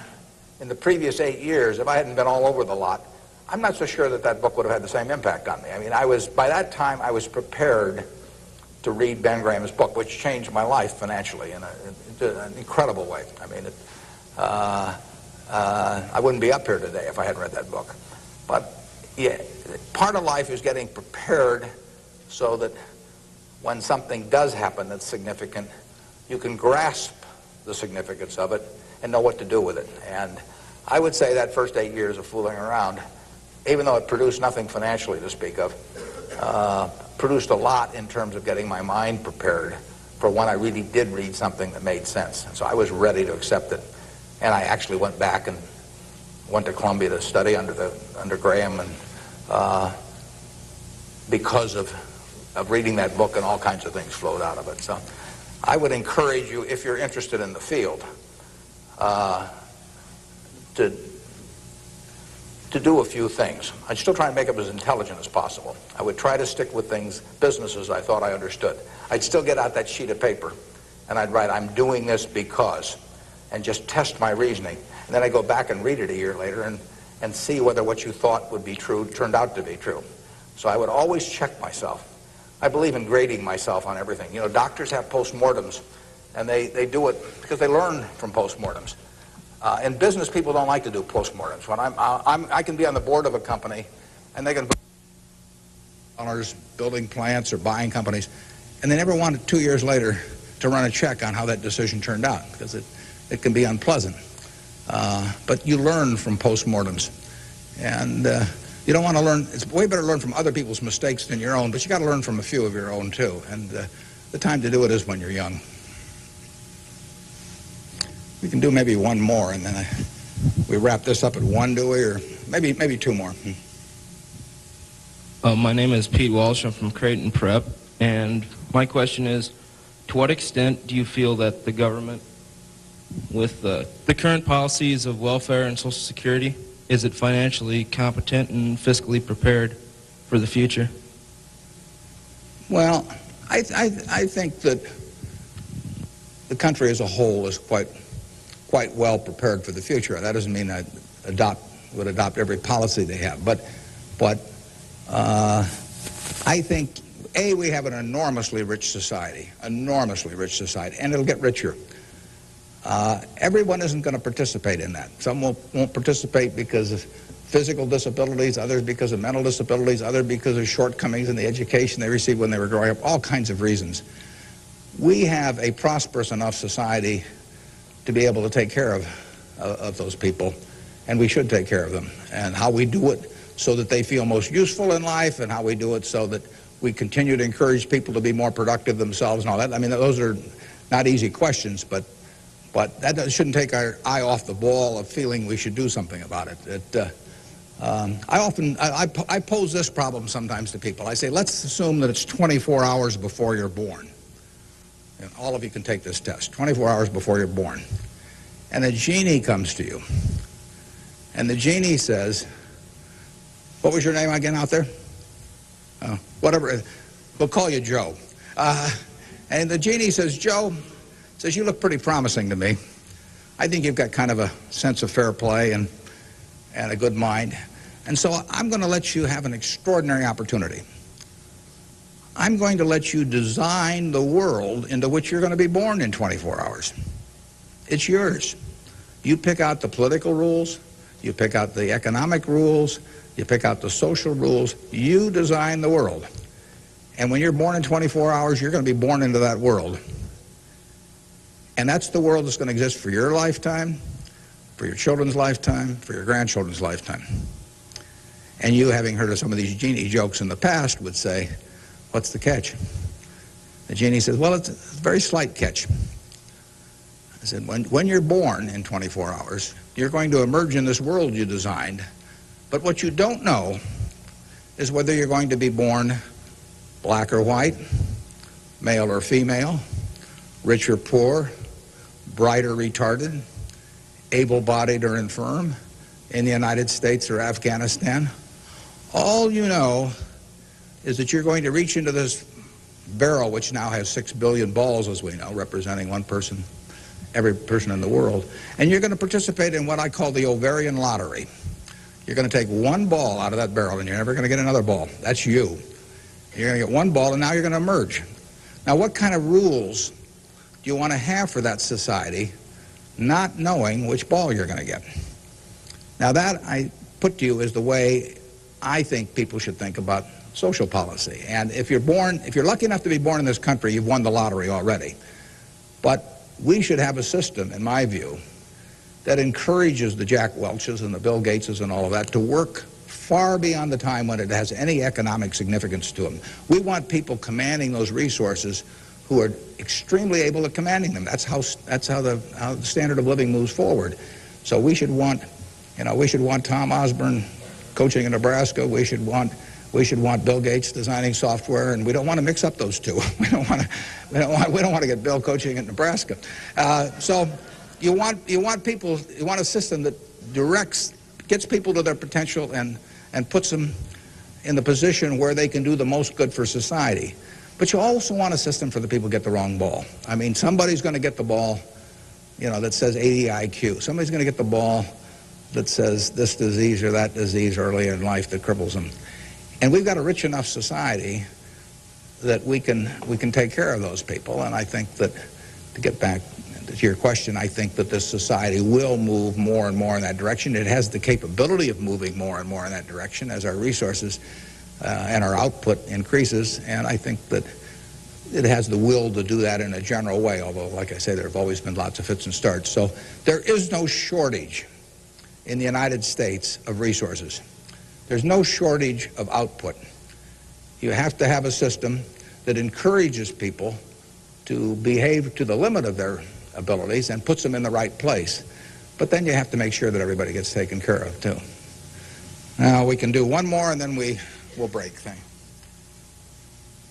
in the previous 8 years, if I hadn't been all over the lot, I'm not so sure that book would have had the same impact on me. I mean, by that time, I was prepared to read Ben Graham's book, which changed my life financially in an incredible way. I mean, I wouldn't be up here today if I hadn't read that book. But yeah, part of life is getting prepared so that when something does happen that's significant, you can grasp the significance of it and know what to do with it. And I would say that first 8 years of fooling around, even though it produced nothing financially to speak of, produced a lot in terms of getting my mind prepared for when I really did read something that made sense. And so I was ready to accept it. And I actually went back and went to Columbia to study under Graham, and because of reading that book, and all kinds of things flowed out of it. So I would encourage you, if you're interested in the field, to do a few things. I'd still try and make it as intelligent as possible. I would try to stick with things, businesses I thought I understood. I'd still get out that sheet of paper and I'd write, I'm doing this because, and just test my reasoning. And then I'd go back and read it a year later and see whether what you thought would be true turned out to be true. So I would always check myself. I believe in grading myself on everything. You know, doctors have postmortems, and they do it because they learn from postmortems. In business, people don't like to do postmortems. When I can be on the board of a company, and they can be owners building plants or buying companies, and they never want it 2 years later to run a check on how that decision turned out, because it can be unpleasant. But you learn from postmortems, and you don't want to learn. It's way better to learn from other people's mistakes than your own, but you got to learn from a few of your own too. And the time to do it is when you're young. We can do maybe one more, and then we wrap this up at one, do we? Or maybe two more. My name is Pete Walsh. I'm from Creighton Prep, and my question is, to what extent do you feel that the government, with the current policies of welfare and Social Security, is it financially competent and fiscally prepared for the future? Well, I think that the country as a whole is quite well prepared for the future. That doesn't mean I would adopt every policy they have, but I think, A, we have an enormously rich society, and it'll get richer. Everyone isn't going to participate in that. Some won't participate because of physical disabilities, others because of mental disabilities, others because of shortcomings in the education they received when they were growing up, all kinds of reasons. We have a prosperous enough society to be able to take care of those people, and we should take care of them. And how we do it so that they feel most useful in life, and how we do it so that we continue to encourage people to be more productive themselves and all that. I mean, those are not easy questions, but that shouldn't take our eye off the ball of feeling we should do something about it. I pose this problem sometimes to people. I say, let's assume that it's 24 hours before you're born. And all of you can take this test, 24 hours before you're born. And a genie comes to you. And the genie says, what was your name again out there? Whatever, we'll call you Joe. And the genie says, Joe, says, you look pretty promising to me. I think you've got kind of a sense of fair play and a good mind. And so I'm going to let you have an extraordinary opportunity. I'm going to let you design the world into which you're going to be born in 24 hours. It's yours. You pick out the political rules, you pick out the economic rules, you pick out the social rules, you design the world. And when you're born in 24 hours, you're going to be born into that world. And that's the world that's going to exist for your lifetime, for your children's lifetime, for your grandchildren's lifetime. And you, having heard of some of these genie jokes in the past, would say, what's the catch? The genie says, well, it's a very slight catch. I said, when you're born in 24 hours, you're going to emerge in this world you designed. But what you don't know is whether you're going to be born black or white, male or female, rich or poor, bright or retarded, able-bodied or infirm, in the United States or Afghanistan. All you know is that you're going to reach into this barrel, which now has 6 billion balls, as we know, representing one person, every person in the world, and you're going to participate in what I call the ovarian lottery. You're going to take one ball out of that barrel, and you're never going to get another ball. That's you. You're going to get one ball, and now you're going to emerge. Now, what kind of rules do you want to have for that society, not knowing which ball you're going to get? Now, that I put to you is the way I think people should think about social policy. And if you're lucky enough to be born in this country, you've won the lottery already. But we should have a system, in my view, that encourages the Jack Welches and the Bill Gateses and all of that to work far beyond the time when it has any economic significance to them. We want people commanding those resources who are extremely able at commanding them. That's how the standard of living moves forward. So we should want, Tom Osborne coaching in Nebraska. We should want Bill Gates designing software, and we don't want to mix up those two. We don't want to get Bill coaching in Nebraska. So you want a system that gets people to their potential and puts them in the position where they can do the most good for society. But you also want a system for the people who get the wrong ball. I mean, somebody's going to get the ball, that says 80 IQ. Somebody's going to get the ball that says this disease or that disease early in life that cripples them. And we've got a rich enough society that we can take care of those people. And I think that, to get back to your question, I think that this society will move more and more in that direction. It has the capability of moving more and more in that direction as our resources and our output increases. And I think that it has the will to do that in a general way, although, like I say, there have always been lots of fits and starts. So there is no shortage in the United States of resources. There's no shortage of output. You have to have a system that encourages people to behave to the limit of their abilities and puts them in the right place. But then you have to make sure that everybody gets taken care of, too. Now, we can do one more, and then we'll break.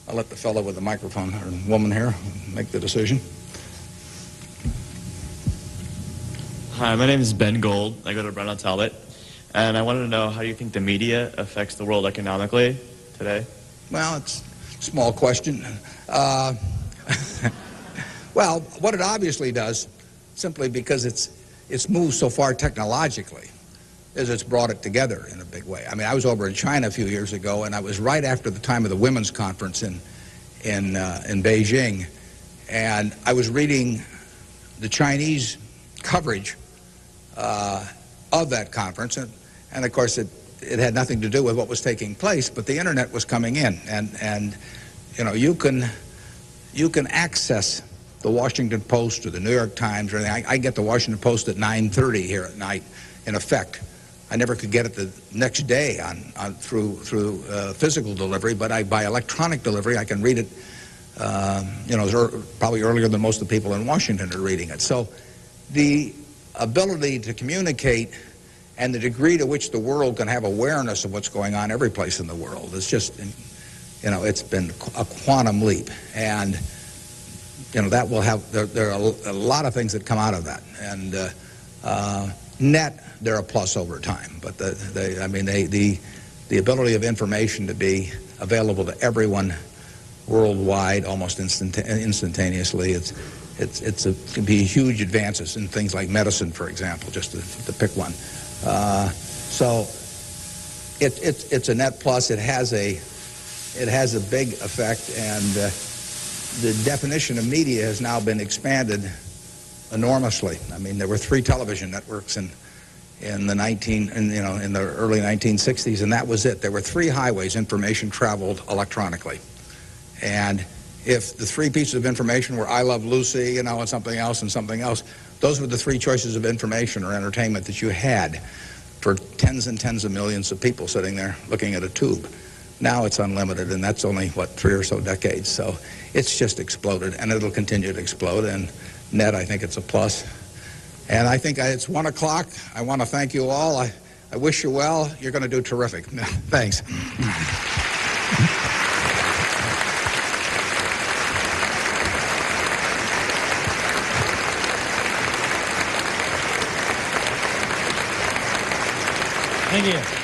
I'll let the fellow with the microphone, or woman here, make the decision. Hi, my name is Ben Gold. I go to Brown Talbot. And I wanted to know, how do you think the media affects the world economically today? Well, it's a small question. Well, what it obviously does, simply because it's moved so far technologically, is it's brought it together in a big way. I mean, I was over in China a few years ago, and I was right after the time of the women's conference in Beijing, and I was reading the Chinese coverage of that conference, and of course it had nothing to do with what was taking place, but the internet was coming in, and you can access the Washington Post or the New York Times or anything. I get the Washington Post at 9:30 here at night, in effect. I never could get it the next day through physical delivery, but by electronic delivery I can read it probably earlier than most of the people in Washington are reading it. So the ability to communicate and the degree to which the world can have awareness of what's going on every place in the world is just, it's been a quantum leap. And, that will have, there are a lot of things that come out of that. And net, they're a plus over time. But the ability of information to be available to everyone worldwide almost instantaneously, it can be huge advances in things like medicine, for example, just to pick one. So it's a net plus. It has a big effect, and the definition of media has now been expanded enormously. I mean, there were 3 television networks in the early 1960s, and that was it. There were 3 highways information traveled electronically, and if the 3 pieces of information were I Love Lucy, and something else, those were the 3 choices of information or entertainment that you had for tens and tens of millions of people sitting there looking at a tube. Now it's unlimited, and that's only, 3 or so decades. So it's just exploded, and it'll continue to explode. And net, I think it's a plus. And I think it's 1 o'clock. I want to thank you all. I wish you well. You're going to do terrific. Thanks. Thank you.